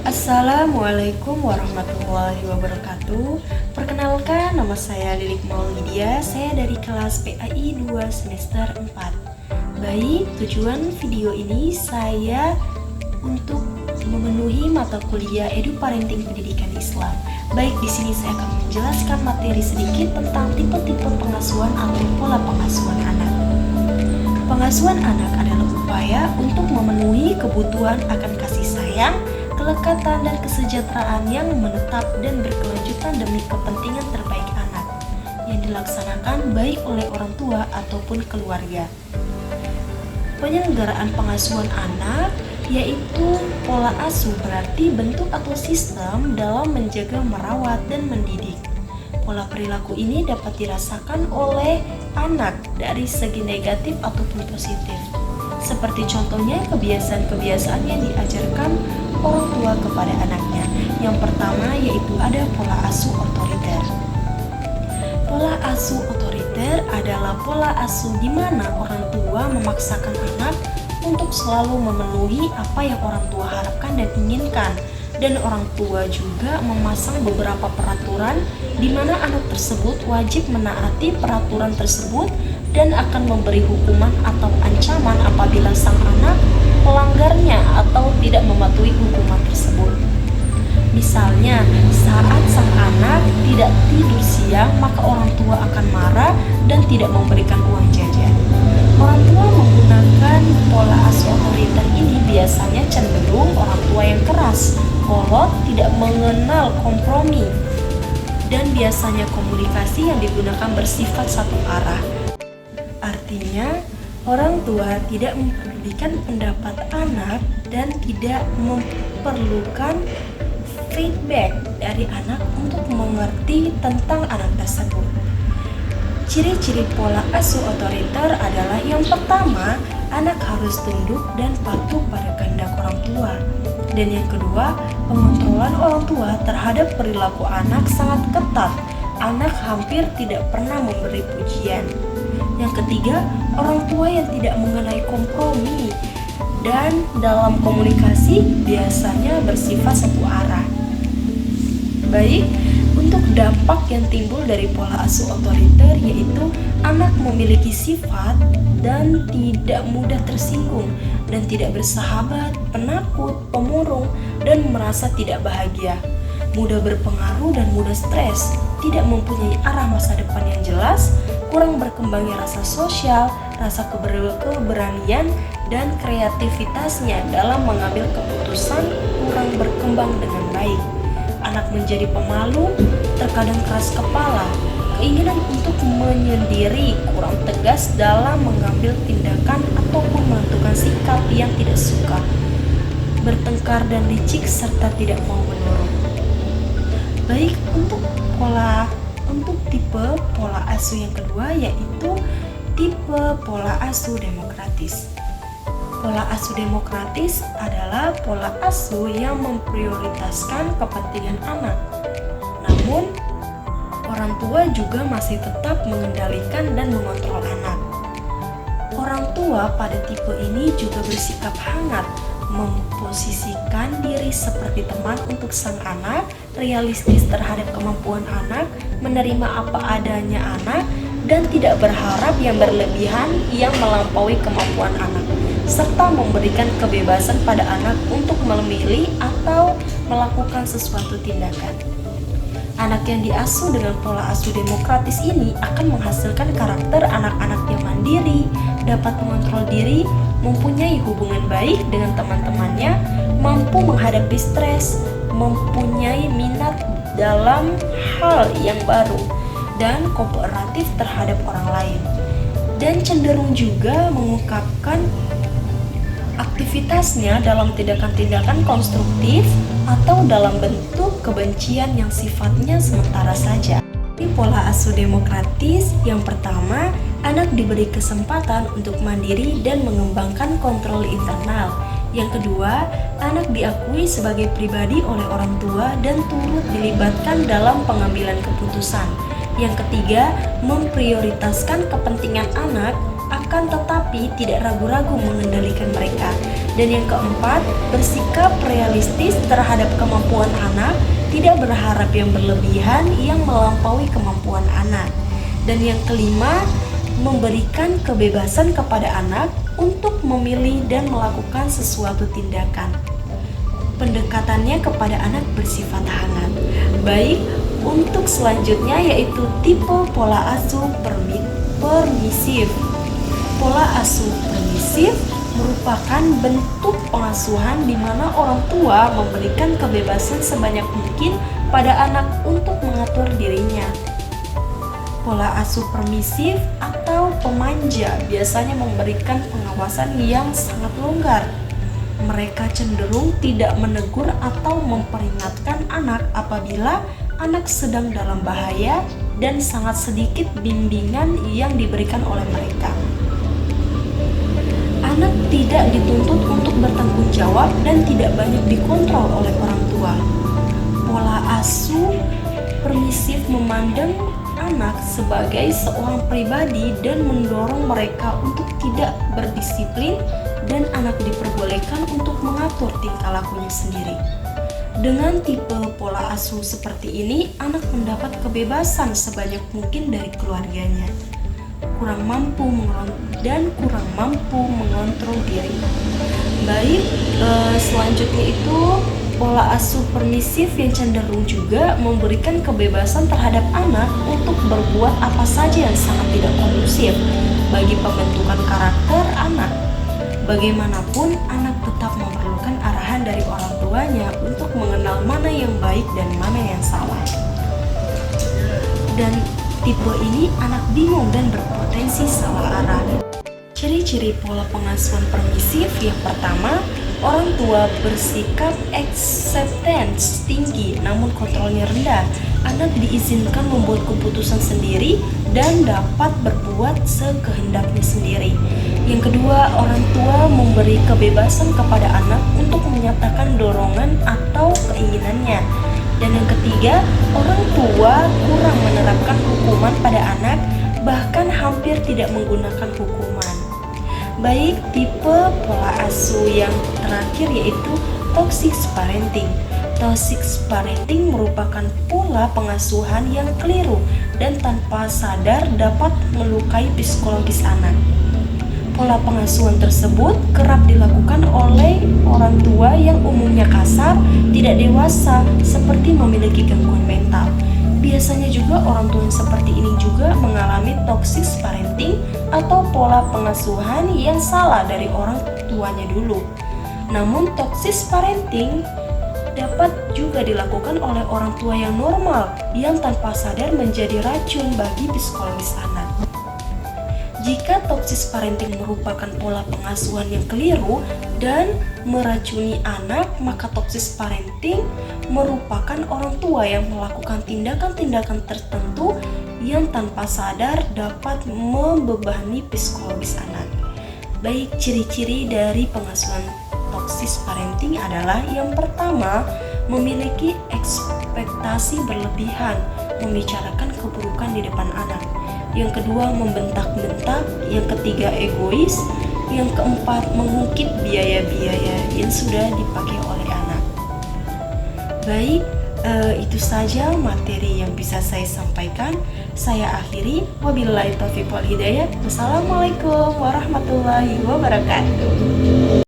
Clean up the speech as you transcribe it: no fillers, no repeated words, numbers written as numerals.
Assalamualaikum warahmatullahi wabarakatuh. Perkenalkan, nama saya Lilik Maulidia. Saya dari kelas PAI 2 semester 4. Baik, tujuan video ini saya untuk memenuhi mata kuliah Edu Parenting Pendidikan Islam. Baik, di sini saya akan menjelaskan materi sedikit tentang tipe-tipe pengasuhan atau pola pengasuhan anak. Pengasuhan anak adalah upaya untuk memenuhi kebutuhan akan kasih sayang, kelekatan dan kesejahteraan yang menetap dan berkelanjutan demi kepentingan terbaik anak yang dilaksanakan baik oleh orang tua ataupun keluarga. Penyelenggaraan pengasuhan anak yaitu pola asuh, berarti bentuk atau sistem dalam menjaga, merawat, dan mendidik. Pola perilaku ini dapat dirasakan oleh anak dari segi negatif ataupun positif. Seperti contohnya kebiasaan-kebiasaan yang diajarkan orang tua kepada anaknya. Yang pertama yaitu ada pola asuh otoriter. Pola asuh otoriter adalah pola asuh di mana orang tua memaksakan anak untuk selalu memenuhi apa yang orang tua harapkan dan inginkan, dan orang tua juga memasang beberapa peraturan di mana anak tersebut wajib menaati peraturan tersebut dan akan memberi hukuman atau ancaman apabila sang anak melanggarnya atau tidak mematuhi hukuman tersebut. Misalnya, saat sang anak tidak tidur siang, maka orang tua akan marah dan tidak memberikan uang jajan. Orang tua menggunakan pola asuh otoriter ini biasanya cenderung orang tua yang keras, kolot, tidak mengenal kompromi, dan biasanya komunikasi yang digunakan bersifat satu arah. Artinya, orang tua tidak mempedulikan pendapat anak dan tidak memerlukan feedback dari anak untuk mengerti tentang anak tersebut. Ciri-ciri pola asuh otoriter adalah yang pertama, anak harus tunduk dan patuh pada kehendak orang tua. Dan yang kedua, pengontrolan orang tua terhadap perilaku anak sangat ketat. Anak hampir tidak pernah memberi pujian. Yang ketiga, orang tua yang tidak mengenai kompromi dan dalam komunikasi biasanya bersifat satu arah. Baik, untuk dampak yang timbul dari pola asuh otoriter yaitu anak memiliki sifat dan tidak mudah tersinggung dan tidak bersahabat, penakut, pemurung, dan merasa tidak bahagia, mudah berpengaruh dan mudah stres, tidak mempunyai arah masa depan yang jelas, kurang berkembangnya rasa sosial, rasa keberanian, dan kreativitasnya dalam mengambil keputusan kurang berkembang dengan baik. Anak menjadi pemalu, terkadang keras kepala, keinginan untuk menyendiri, kurang tegas dalam mengambil tindakan ataupun menentukan sikap yang tidak suka, bertengkar dan licik, serta tidak mau menurut. Baik, untuk tipe pola asuh yang kedua yaitu tipe pola asuh demokratis. Pola asuh demokratis adalah pola asuh yang memprioritaskan kepentingan anak. Namun, orang tua juga masih tetap mengendalikan dan mengontrol anak. Orang tua pada tipe ini juga bersikap hangat, memposisikan diri seperti teman untuk sang anak, realistis terhadap kemampuan anak, menerima apa adanya anak, dan tidak berharap yang berlebihan yang melampaui kemampuan anak, serta memberikan kebebasan pada anak untuk memilih atau melakukan sesuatu tindakan. Anak yang diasuh dengan pola asuh demokratis ini akan menghasilkan karakter anak-anak yang mandiri, dapat mengontrol diri, mempunyai hubungan baik dengan teman-temannya, mampu menghadapi stres, mempunyai minat dalam hal yang baru, dan kooperatif terhadap orang lain, dan cenderung juga mengungkapkan aktivitasnya dalam tindakan-tindakan konstruktif atau dalam bentuk kebencian yang sifatnya sementara saja. Di pola asuh demokratis, yang pertama, anak diberi kesempatan untuk mandiri dan mengembangkan kontrol internal. Yang kedua, anak diakui sebagai pribadi oleh orang tua dan turut dilibatkan dalam pengambilan keputusan. Yang ketiga, memprioritaskan kepentingan anak akan tetapi tidak ragu-ragu mengendalikan mereka. Dan yang keempat, bersikap realistis terhadap kemampuan anak, tidak berharap yang berlebihan yang melampaui kemampuan anak. Dan yang kelima, memberikan kebebasan kepada anak untuk memilih dan melakukan sesuatu tindakan. Pendekatannya kepada anak bersifat hangat. Baik, untuk selanjutnya yaitu tipe pola asuh permisif. Pola asuh permisif merupakan bentuk pengasuhan di mana orang tua memberikan kebebasan sebanyak mungkin pada anak untuk mengatur dirinya. Pola asuh permisif atau pemanja biasanya memberikan pengawasan yang sangat longgar. Mereka cenderung tidak menegur atau memperingatkan anak apabila anak sedang dalam bahaya dan sangat sedikit bimbingan yang diberikan oleh mereka. Anak tidak dituntut untuk bertanggung jawab dan tidak banyak dikontrol oleh orang tua. Pola asuh permisif memandang anak sebagai seorang pribadi dan mendorong mereka untuk tidak berdisiplin, dan anak diperbolehkan untuk mengatur tingkah lakunya sendiri. Dengan tipe pola asuh seperti ini, anak mendapat kebebasan sebanyak mungkin dari keluarganya, kurang mampu mengontrol diri. Baik, selanjutnya itu pola asuh permisif yang cenderung juga memberikan kebebasan terhadap anak untuk berbuat apa saja yang sangat tidak kondusif bagi pembentukan karakter anak. Bagaimanapun, anak tetap memerlukan arahan dari orang tuanya untuk mengenal mana yang baik dan mana yang salah. Dan tipe ini anak bingung dan berpotensi salah arah. Ciri-ciri pola pengasuhan permisif yang pertama, orang tua bersikap acceptance tinggi namun kontrolnya rendah. Anak diizinkan membuat keputusan sendiri dan dapat berbuat sekehendaknya sendiri. Yang kedua, orang tua memberi kebebasan kepada anak untuk menyatakan dorongan atau keinginannya. Dan yang ketiga, orang tua kurang menerapkan hukuman pada anak, bahkan hampir tidak menggunakan hukuman. Baik, tipe pola asuh yang terakhir yaitu toxic parenting. Toxic parenting merupakan pola pengasuhan yang keliru dan tanpa sadar dapat melukai psikologis anak. Pola pengasuhan tersebut kerap dilakukan oleh orang tua yang umumnya kasar, tidak dewasa, seperti memiliki gangguan mental. Biasanya juga orang tua yang seperti ini juga mengalami toxic parenting atau pola pengasuhan yang salah dari orang tuanya dulu. Namun toxic parenting dapat juga dilakukan oleh orang tua yang normal yang tanpa sadar menjadi racun bagi psikologis anak. Jika toxic parenting merupakan pola pengasuhan yang keliru dan meracuni anak, maka toxic parenting merupakan orang tua yang melakukan tindakan-tindakan tertentu yang tanpa sadar dapat membebani psikologis anak. Baik, ciri-ciri dari pengasuhan toxic parenting adalah yang pertama, memiliki ekspektasi berlebihan, membicarakan keburukan di depan anak. Yang kedua, membentak-bentak. Yang ketiga, egois. Yang keempat, mengungkit biaya-biaya yang sudah dipakai oleh anak. Baik, itu saja materi yang bisa saya sampaikan. Saya akhiri. Wabillahi taufiq wal hidayah. Wassalamualaikum warahmatullahi wabarakatuh.